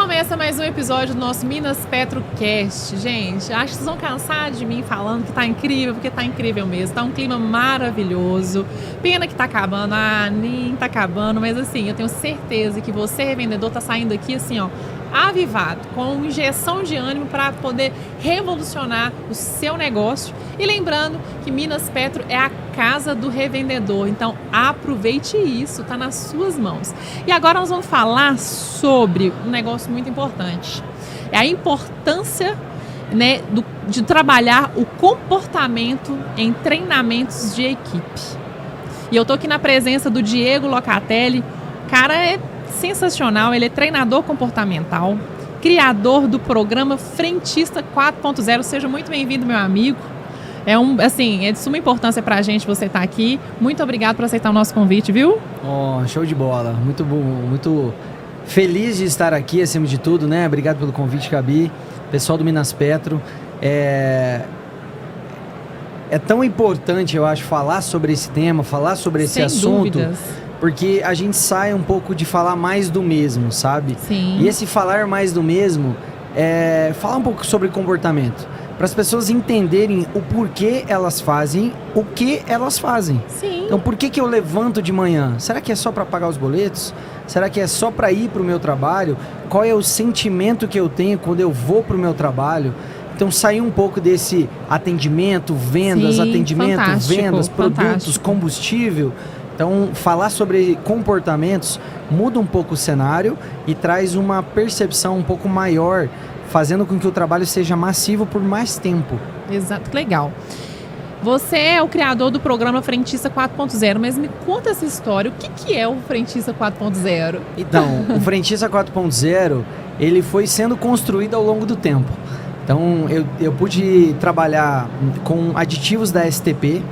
começa mais um episódio do nosso Minas Petrocast. Gente, acho que vocês vão cansar de mim falando que tá incrível, porque tá incrível mesmo. Tá um clima maravilhoso. Pena que tá acabando. Nem tá acabando, mas assim, eu tenho certeza que você, revendedor, tá saindo aqui assim, ó, avivado, com injeção de ânimo para poder revolucionar o seu negócio. E lembrando que Minas Petro é a casa do revendedor, então aproveite isso, tá nas suas mãos. E agora nós vamos falar sobre um negócio muito importante. É a importância, né, de trabalhar o comportamento em treinamentos de equipe. E eu tô aqui na presença do Diego Locatelli. Cara, é sensacional, ele é treinador comportamental, criador do programa Frentista 4.0. Seja muito bem-vindo, meu amigo. É de suma importância pra gente você estar aqui. Muito obrigado por aceitar o nosso convite, viu? Show de bola. Muito bom, muito feliz de estar aqui, acima de tudo, né? Obrigado pelo convite, Gabi. Pessoal do Minas Petro. É tão importante, eu acho, falar sobre esse tema, falar sobre esse assunto. Dúvidas. Porque a gente sai um pouco de falar mais do mesmo, sabe? Sim. E esse falar mais do mesmo é falar um pouco sobre comportamento. Para as pessoas entenderem o porquê elas fazem o que elas fazem. Sim. Então, por que eu levanto de manhã? Será que é só para pagar os boletos? Será que é só para ir para o meu trabalho? Qual é o sentimento que eu tenho quando eu vou para o meu trabalho? Então, sair um pouco desse atendimento, vendas, Sim, atendimento, fantástico, vendas, produtos, fantástico. Combustível. Então, falar sobre comportamentos muda um pouco o cenário e traz uma percepção um pouco maior, fazendo com que o trabalho seja massivo por mais tempo. Exato, legal. Você é o criador do programa Frentista 4.0, mas me conta essa história. O que é o Frentista 4.0? Então, o Frentista 4.0, ele foi sendo construído ao longo do tempo. Então, eu pude trabalhar com aditivos da STP,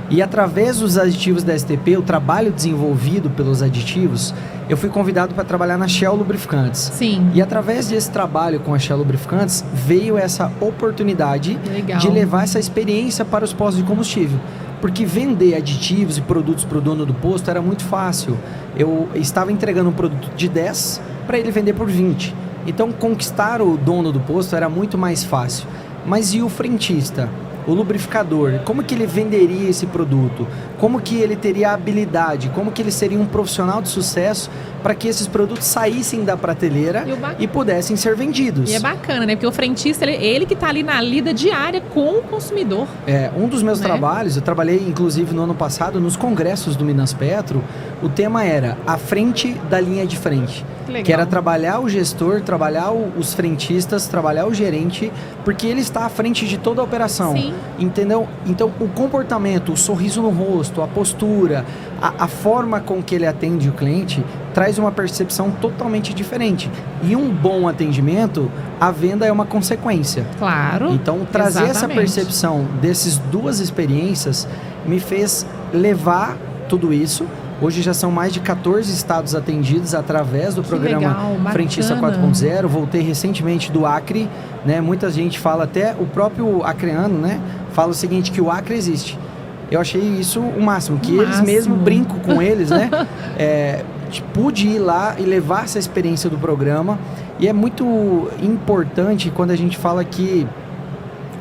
e através dos aditivos da STP, o trabalho desenvolvido pelos aditivos, eu fui convidado para trabalhar na Shell Lubrificantes. Sim. E através desse trabalho com a Shell Lubrificantes, veio essa oportunidade Legal. de levar essa experiência para os postos de combustível. Porque vender aditivos e produtos para o dono do posto era muito fácil. Eu estava entregando um produto de 10 para ele vender por 20. Então, conquistar o dono do posto era muito mais fácil. Mas e o frentista? O lubrificador, como que ele venderia esse produto? Como que ele teria habilidade? Como que ele seria um profissional de sucesso para que esses produtos saíssem da prateleira e pudessem ser vendidos? E é bacana, né? Porque o frentista, ele que está ali na lida diária com o consumidor. Um dos meus trabalhos, eu trabalhei inclusive no ano passado nos congressos do Minas Petro, o tema era a frente da linha de frente. Que era trabalhar o gestor, trabalhar os frentistas, trabalhar o gerente, porque ele está à frente de toda a operação. Sim. Entendeu? Então, o comportamento, o sorriso no rosto, a postura, a forma com que ele atende o cliente, traz uma percepção totalmente diferente. E um bom atendimento, a venda é uma consequência. Claro. Então, trazer essa percepção dessas duas experiências me fez levar tudo isso. Hoje já são mais de 14 estados atendidos através do programa Frentista 4.0. Voltei recentemente do Acre, né? Muita gente fala, até o próprio acreano, né? Fala o seguinte, que o Acre existe. Eu achei isso o máximo, que eles mesmo brincam com eles, né? Pude ir lá e levar essa experiência do programa. E é muito importante quando a gente fala que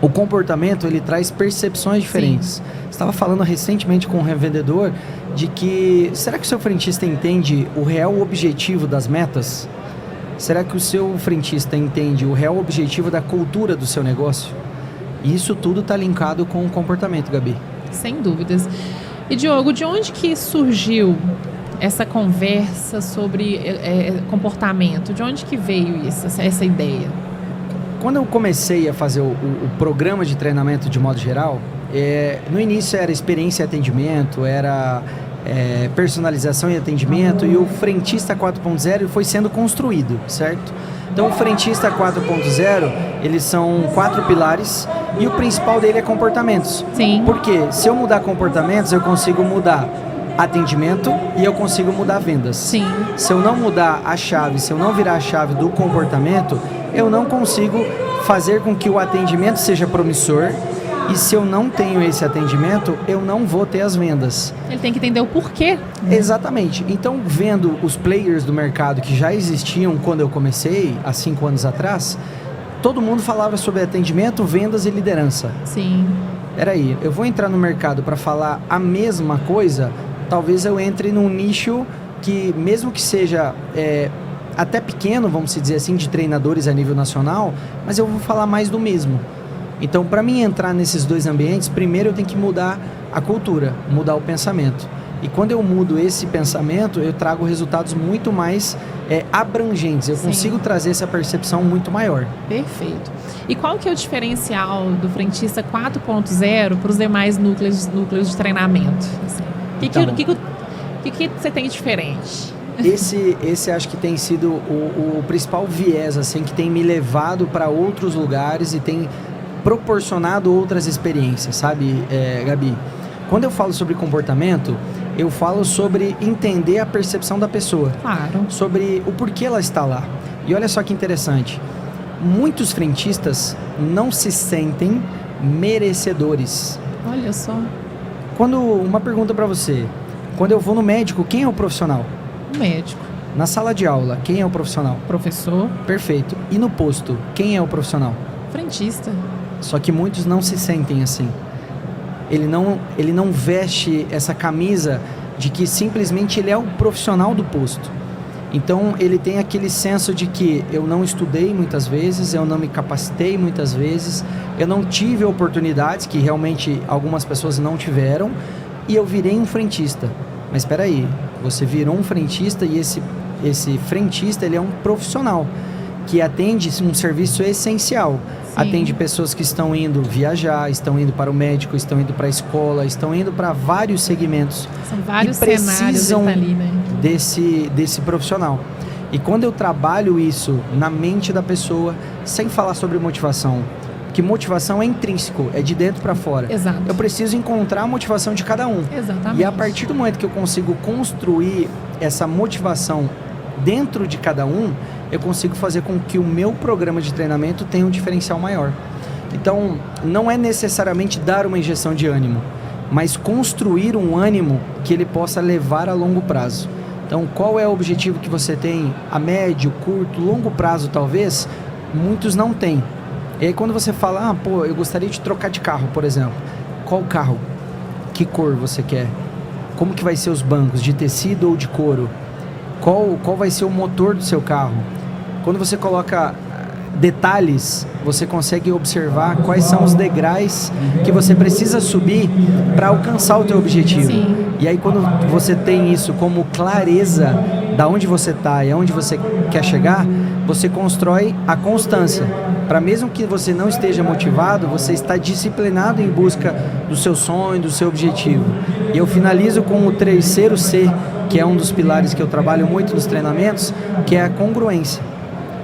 o comportamento, ele traz percepções diferentes. Sim. Estava falando recentemente com um revendedor de que, será que o seu frentista entende o real objetivo das metas? Será que o seu frentista entende o real objetivo da cultura do seu negócio? E isso tudo está linkado com o comportamento, Gabi. Sem dúvidas. E Diogo, de onde que surgiu essa conversa sobre comportamento? De onde que veio essa ideia? Quando eu comecei a fazer o programa de treinamento de modo geral, no início era experiência e atendimento, era personalização e atendimento, e o Frentista 4.0 foi sendo construído, certo? Então o Frentista 4.0, eles são 4 pilares e o principal dele é comportamentos. Sim. Porque se eu mudar comportamentos, eu consigo mudar atendimento e eu consigo mudar vendas. Sim. Se eu não mudar a chave, se eu não virar a chave do comportamento, eu não consigo fazer com que o atendimento seja promissor E se eu não tenho esse atendimento, eu não vou ter as vendas. Ele tem que entender o porquê. Exatamente. Então, vendo os players do mercado que já existiam quando eu comecei, há 5 anos atrás, todo mundo falava sobre atendimento, vendas e liderança. Sim. Peraí, eu vou entrar no mercado para falar a mesma coisa, talvez eu entre num nicho que, mesmo que seja até pequeno, vamos dizer assim, de treinadores a nível nacional, mas eu vou falar mais do mesmo. Então, para mim entrar nesses dois ambientes, primeiro eu tenho que mudar a cultura, mudar o pensamento. E quando eu mudo esse pensamento, eu trago resultados muito mais abrangentes. Eu consigo trazer essa percepção muito maior. Perfeito. E qual que é o diferencial do Frentista 4.0 para os demais núcleos de treinamento? Assim, o que você tem de diferente? Esse acho que tem sido o principal viés, assim, que tem me levado para outros lugares e tem proporcionado outras experiências, sabe, Gabi? Quando eu falo sobre comportamento, eu falo sobre entender a percepção da pessoa. Claro. Sobre o porquê ela está lá. E olha só que interessante. Muitos frentistas não se sentem merecedores. Olha só. Uma pergunta para você. Quando eu vou no médico, quem é o profissional? O médico. Na sala de aula, quem é o profissional? Professor. Perfeito. E no posto, quem é o profissional? Frentista. Só que muitos não se sentem assim. Ele não veste essa camisa de que simplesmente ele é o profissional do posto. Então ele tem aquele senso de que eu não estudei muitas vezes, eu não me capacitei muitas vezes, eu não tive oportunidades que realmente algumas pessoas não tiveram e eu virei um frentista. Mas espera aí, você virou um frentista e esse frentista ele é um profissional que atende um serviço essencial. Sim. Atende pessoas que estão indo viajar, estão indo para o médico, estão indo para a escola, estão indo para vários segmentos. São vários e precisam cenários ali, né? desse profissional. E quando eu trabalho isso na mente da pessoa, sem falar sobre motivação, que motivação é intrínseco, é de dentro para fora. Exato. Eu preciso encontrar a motivação de cada um. Exatamente. E a partir do momento que eu consigo construir essa motivação dentro de cada um, eu consigo fazer com que o meu programa de treinamento tenha um diferencial maior. Então, não é necessariamente dar uma injeção de ânimo, mas construir um ânimo que ele possa levar a longo prazo. Então, qual é o objetivo que você tem a médio, curto, longo prazo, talvez? Muitos não têm. E aí, quando você fala, eu gostaria de trocar de carro, por exemplo. Qual carro? Que cor você quer? Como que vai ser os bancos? De tecido ou de couro? Qual vai ser o motor do seu carro? Quando você coloca detalhes, você consegue observar quais são os degraus que você precisa subir para alcançar o teu objetivo. Sim. E aí quando você tem isso como clareza da onde você está e aonde você quer chegar, você constrói a constância. Para mesmo que você não esteja motivado, você está disciplinado em busca do seu sonho, do seu objetivo. E eu finalizo com o terceiro C, que é um dos pilares que eu trabalho muito nos treinamentos, que é a congruência.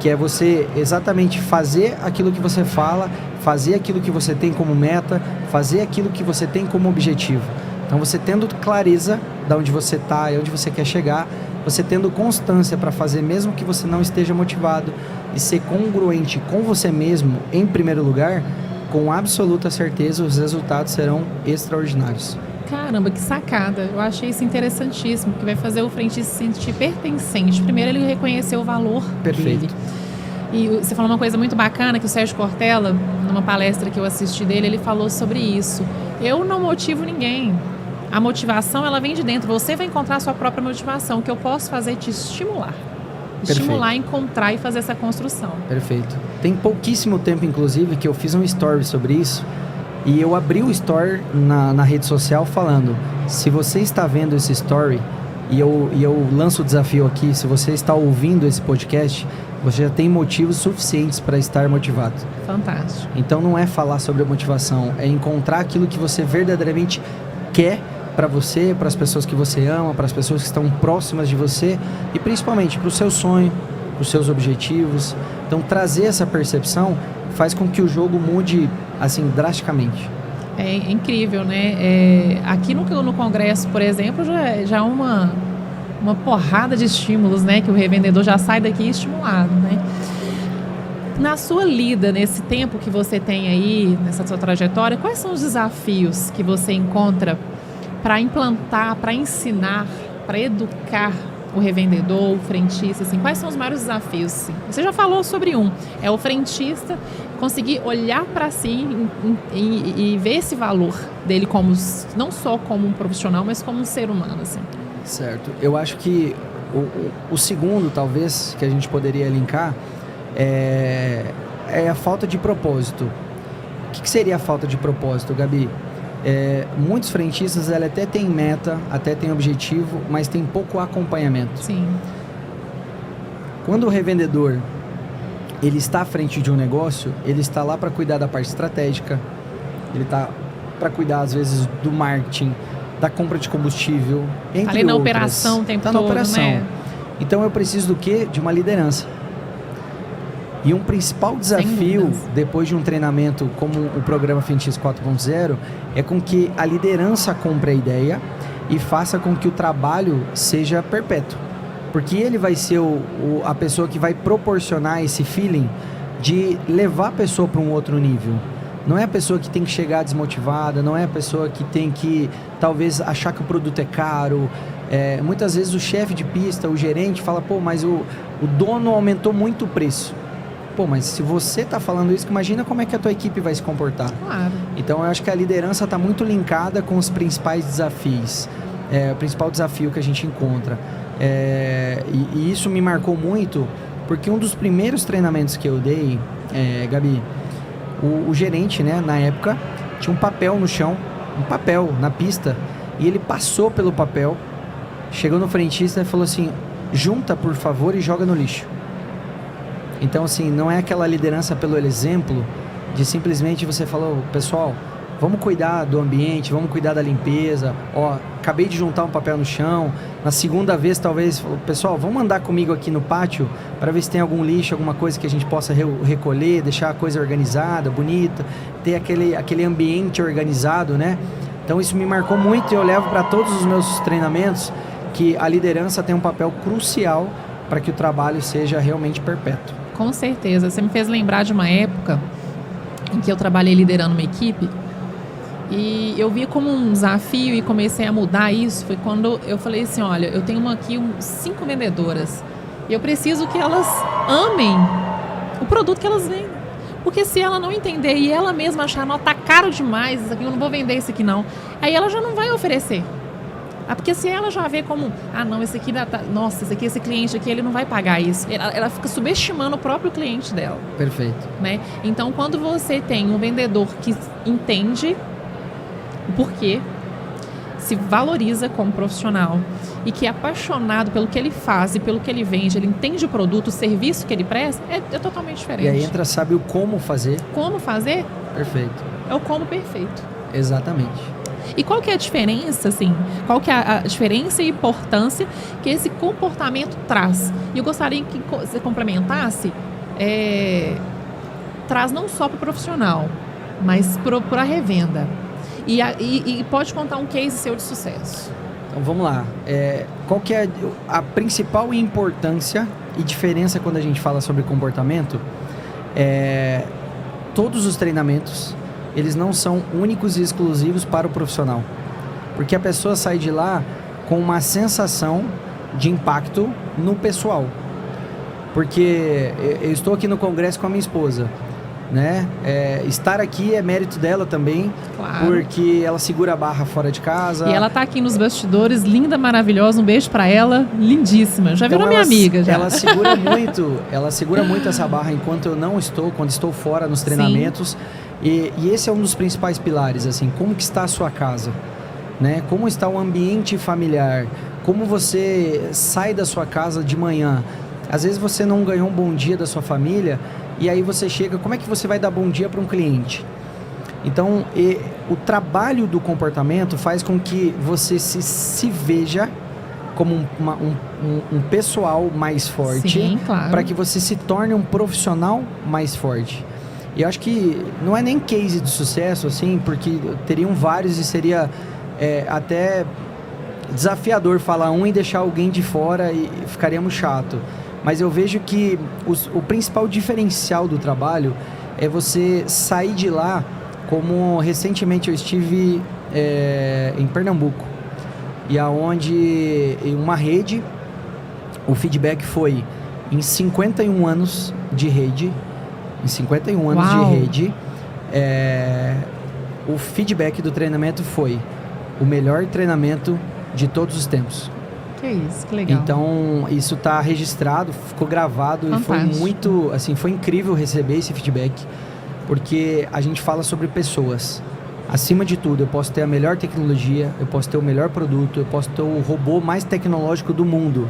Que é você exatamente fazer aquilo que você fala, fazer aquilo que você tem como meta, fazer aquilo que você tem como objetivo. Então, você tendo clareza de onde você está e onde você quer chegar, você tendo constância para fazer mesmo que você não esteja motivado e ser congruente com você mesmo, em primeiro lugar, com absoluta certeza os resultados serão extraordinários. Caramba, que sacada. Eu achei isso interessantíssimo, que vai fazer o frentista se sentir pertencente. Primeiro, ele reconhecer o valor dele. E você falou uma coisa muito bacana, que o Sérgio Cortella, numa palestra que eu assisti dele, ele falou sobre isso. Eu não motivo ninguém. A motivação, ela vem de dentro. Você vai encontrar a sua própria motivação. O que eu posso fazer é te estimular. Estimular, encontrar e fazer essa construção. Perfeito. Tem pouquíssimo tempo, inclusive, que eu fiz um story sobre isso. E eu abri o story na rede social falando, se você está vendo esse story, e eu lanço o desafio aqui, se você está ouvindo esse podcast, você já tem motivos suficientes para estar motivado. Fantástico. Então não é falar sobre a motivação, é encontrar aquilo que você verdadeiramente quer para você, para as pessoas que você ama, para as pessoas que estão próximas de você e principalmente para o seu sonho, para os seus objetivos. Então trazer essa percepção faz com que o jogo mude assim drasticamente. É incrível, né? Aqui no Congresso, por exemplo, já uma porrada de estímulos, né? Que o revendedor já sai daqui estimulado, né? Na sua lida, nesse tempo que você tem aí, nessa sua trajetória, quais são os desafios que você encontra para implantar, para ensinar, para educar o revendedor, o frentista, assim, quais são os maiores desafios? Assim? Você já falou sobre é o frentista conseguir olhar para si e ver esse valor dele como, não só como um profissional, mas como um ser humano, assim. Certo. Eu acho que o segundo, talvez, que a gente poderia linkar é a falta de propósito. O que seria a falta de propósito, Gabi? Muitos frentistas até têm meta, até têm objetivo, mas tem pouco acompanhamento. Sim. Quando o revendedor ele está à frente de um negócio, ele está lá para cuidar da parte estratégica, ele está para cuidar, às vezes, do marketing, da compra de combustível, entre ali na outras. operação o tempo todo, na operação. Né? Então eu preciso do quê? De uma liderança. E um principal desafio, depois de um treinamento como o programa Frentista 4.0, é com que a liderança compre a ideia e faça com que o trabalho seja perpétuo. Porque ele vai ser a pessoa que vai proporcionar esse feeling de levar a pessoa para um outro nível. Não é a pessoa que tem que chegar desmotivada, não é a pessoa que tem que, talvez, achar que o produto é caro. Muitas vezes o chefe de pista, o gerente, fala, pô, mas o dono aumentou muito o preço. Pô, mas se você está falando isso, imagina como é que a tua equipe vai se comportar. Claro. Então, eu acho que a liderança está muito linkada com os principais desafios. O principal desafio que a gente encontra. E isso me marcou muito, porque um dos primeiros treinamentos que eu dei, Gabi, o gerente, né, na época, tinha um papel no chão, um papel na pista, e ele passou pelo papel, chegou no frentista e falou assim, junta, por favor, e joga no lixo. Então, assim, não é aquela liderança pelo exemplo de simplesmente você falou, pessoal, vamos cuidar do ambiente, vamos cuidar da limpeza. Ó, acabei de juntar um papel no chão. Na segunda vez, talvez, falou, pessoal, vamos andar comigo aqui no pátio para ver se tem algum lixo, alguma coisa que a gente possa recolher, deixar a coisa organizada, bonita, ter aquele ambiente organizado, né? Então, isso me marcou muito e eu levo para todos os meus treinamentos que a liderança tem um papel crucial para que o trabalho seja realmente perpétuo. Com certeza. Você me fez lembrar de uma época em que eu trabalhei liderando uma equipe e eu vi como um desafio e comecei a mudar isso. Foi quando eu falei assim, olha, eu tenho aqui 5 vendedoras e eu preciso que elas amem o produto que elas vendem. Porque se ela não entender e ela mesma achar, não, tá caro demais, isso aqui, eu não vou vender isso aqui não, aí ela já não vai oferecer. Porque se ela já vê como, não, esse aqui, nossa, esse cliente aqui, ele não vai pagar isso. Ela fica subestimando o próprio cliente dela. Perfeito. Né? Então, quando você tem um vendedor que entende o porquê, se valoriza como profissional e que é apaixonado pelo que ele faz e pelo que ele vende, ele entende o produto, o serviço que ele presta, é totalmente diferente. E aí entra, sabe o como fazer. Como fazer? Perfeito. É o como perfeito. Exatamente. E qual que é a diferença, assim? Qual que é a diferença e importância que esse comportamento traz? E eu gostaria que você complementasse, traz não só para o profissional, mas para a revenda. E pode contar um case seu de sucesso. Então, vamos lá. Qual que é a principal importância e diferença quando a gente fala sobre comportamento? Todos os treinamentos, eles não são únicos e exclusivos para o profissional. Porque a pessoa sai de lá com uma sensação de impacto no pessoal. Porque eu estou aqui no congresso com a minha esposa, né? Estar aqui é mérito dela também, claro. Porque ela segura a barra fora de casa. E ela está aqui nos bastidores, linda, maravilhosa, um beijo para ela, lindíssima. Já virou minha amiga. Já. Ela segura muito essa barra enquanto eu não estou, quando estou fora nos treinamentos. Sim. E esse é um dos principais pilares, assim, como que está a sua casa, né? Como está o ambiente familiar, como você sai da sua casa de manhã. Às vezes você não ganhou um bom dia da sua família e aí você chega, como é que você vai dar bom dia para um cliente? Então, o trabalho do comportamento faz com que você se veja como um pessoal mais forte. Sim, claro. Para que você se torne um profissional mais forte. E eu acho que não é nem case de sucesso, assim, porque teriam vários e seria até desafiador falar um e deixar alguém de fora e ficaríamos chato. mas eu vejo que o principal diferencial do trabalho é você sair de lá, como recentemente eu estive em Pernambuco, e aonde em uma rede, o feedback foi em 51 anos de rede, Uau. O feedback do treinamento foi o melhor treinamento de todos os tempos. Que isso, que legal. Então, isso está registrado, ficou gravado. Fantástico. E foi muito, assim, foi incrível receber esse feedback, porque a gente fala sobre pessoas. Acima de tudo, eu posso ter a melhor tecnologia, eu posso ter o melhor produto, eu posso ter o robô mais tecnológico do mundo,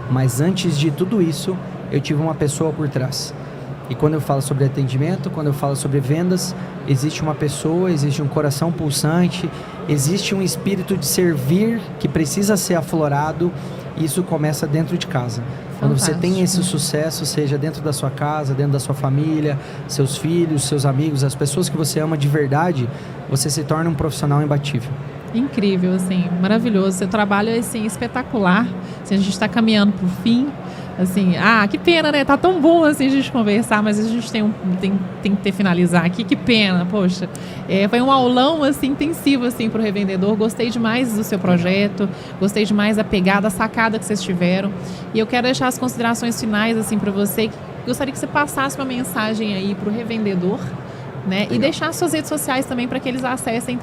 mas antes de tudo isso, eu tive uma pessoa por trás. E quando eu falo sobre atendimento, quando eu falo sobre vendas, existe uma pessoa, existe um coração pulsante, existe um espírito de servir que precisa ser aflorado, e isso começa dentro de casa. Quando você tem esse sucesso, seja dentro da sua casa, dentro da sua família, seus filhos, seus amigos, as pessoas que você ama de verdade, você se torna um profissional imbatível. Incrível, assim, maravilhoso. Seu trabalho é, assim, espetacular. Assim, a gente está caminhando para o fim. Assim, que pena, né? Tá tão bom assim a gente conversar, mas a gente tem que finalizar aqui. Que pena, poxa. Foi um aulão assim, intensivo assim, para o revendedor. Gostei demais do seu projeto, gostei demais da pegada, da sacada que vocês tiveram. E eu quero deixar as considerações finais assim, para você. Gostaria que você passasse uma mensagem aí para o revendedor, né? E deixar suas redes sociais também para que eles acessem,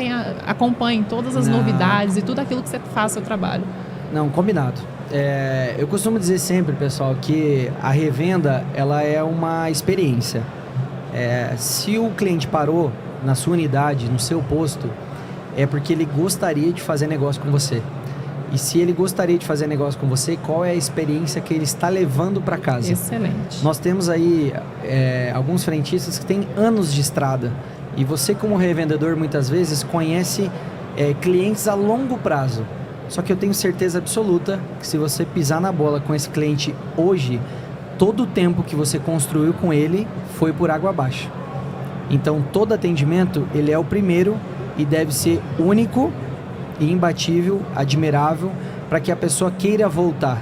acompanhem todas as novidades e tudo aquilo que você faz no seu trabalho. Não, combinado. Eu costumo dizer sempre, pessoal, que a revenda, ela é uma experiência. Se o cliente parou na sua unidade, no seu posto, é porque ele gostaria de fazer negócio com você. E se ele gostaria de fazer negócio com você, qual é a experiência que ele está levando para casa? Excelente. Nós temos aí alguns frentistas que têm anos de estrada. E você, como revendedor, muitas vezes conhece clientes a longo prazo. Só que eu tenho certeza absoluta que se você pisar na bola com esse cliente hoje, todo o tempo que você construiu com ele foi por água abaixo. Então, todo atendimento, ele é o primeiro e deve ser único e imbatível, admirável, para que a pessoa queira voltar.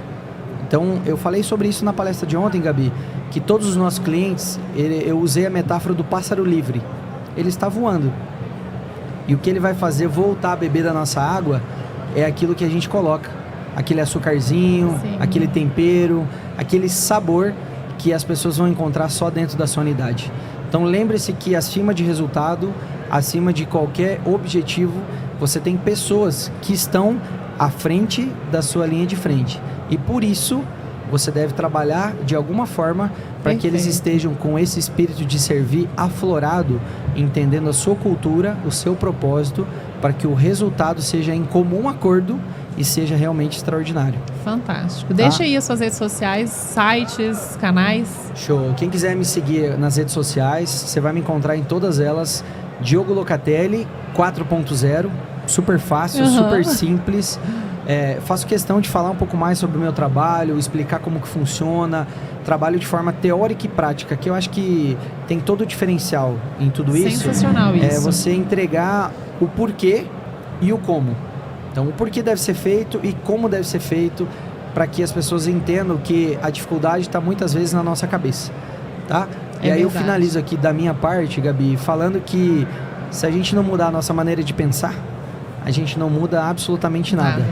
Então, eu falei sobre isso na palestra de ontem, Gabi, que todos os nossos clientes, eu usei a metáfora do pássaro livre. Ele está voando. E o que ele vai fazer voltar a beber da nossa água é aquilo que a gente coloca, aquele açucarzinho, sim, aquele tempero, aquele sabor que as pessoas vão encontrar só dentro da sua unidade. Então lembre-se que acima de resultado, acima de qualquer objetivo, você tem pessoas que estão à frente da sua linha de frente. E por isso, você deve trabalhar de alguma forma para que eles estejam com esse espírito de servir aflorado, entendendo a sua cultura, o seu propósito, para que o resultado seja em comum acordo e seja realmente extraordinário. Fantástico. Deixa aí as suas redes sociais, sites, canais. Show. Quem quiser me seguir nas redes sociais, você vai me encontrar em todas elas. Diogo Locatelli 4.0, super fácil, super simples. Faço questão de falar um pouco mais sobre o meu trabalho, explicar como que funciona, trabalho de forma teórica e prática, que eu acho que tem todo o diferencial em tudo isso. Sensacional isso. É você entregar o porquê e o como. Então, o porquê deve ser feito e como deve ser feito, para que as pessoas entendam que a dificuldade está muitas vezes na nossa cabeça, tá? E aí eu finalizo aqui da minha parte, Gabi, falando que se a gente não mudar a nossa maneira de pensar, a gente não muda absolutamente nada.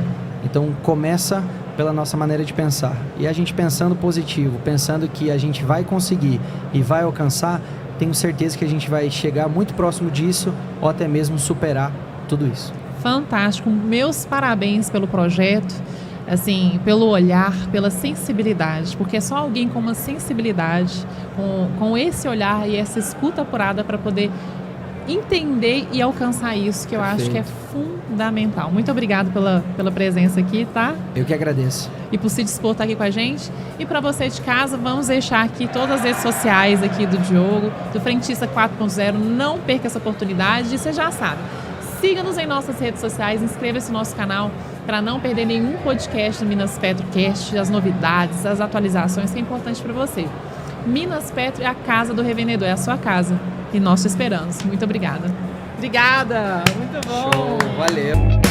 Então, começa pela nossa maneira de pensar. E a gente pensando positivo, pensando que a gente vai conseguir e vai alcançar, tenho certeza que a gente vai chegar muito próximo disso ou até mesmo superar tudo isso. Fantástico. Meus parabéns pelo projeto, assim, pelo olhar, pela sensibilidade, porque é só alguém com uma sensibilidade, com esse olhar e essa escuta apurada para poder entender e alcançar isso, que eu acho que é fundamental. Muito obrigado pela presença aqui, tá? Eu que agradeço. E por se dispor a estar aqui com a gente. E para você de casa, vamos deixar aqui todas as redes sociais aqui do Diogo, do Frentista 4.0. Não perca essa oportunidade e você já sabe. Siga-nos em nossas redes sociais, inscreva-se no nosso canal para não perder nenhum podcast do Minas Petrocast, as novidades, as atualizações que é importante para você. Minas Petro é a casa do revendedor, é a sua casa. E nós te esperamos. Muito obrigada. Obrigada! Muito bom! Show, valeu!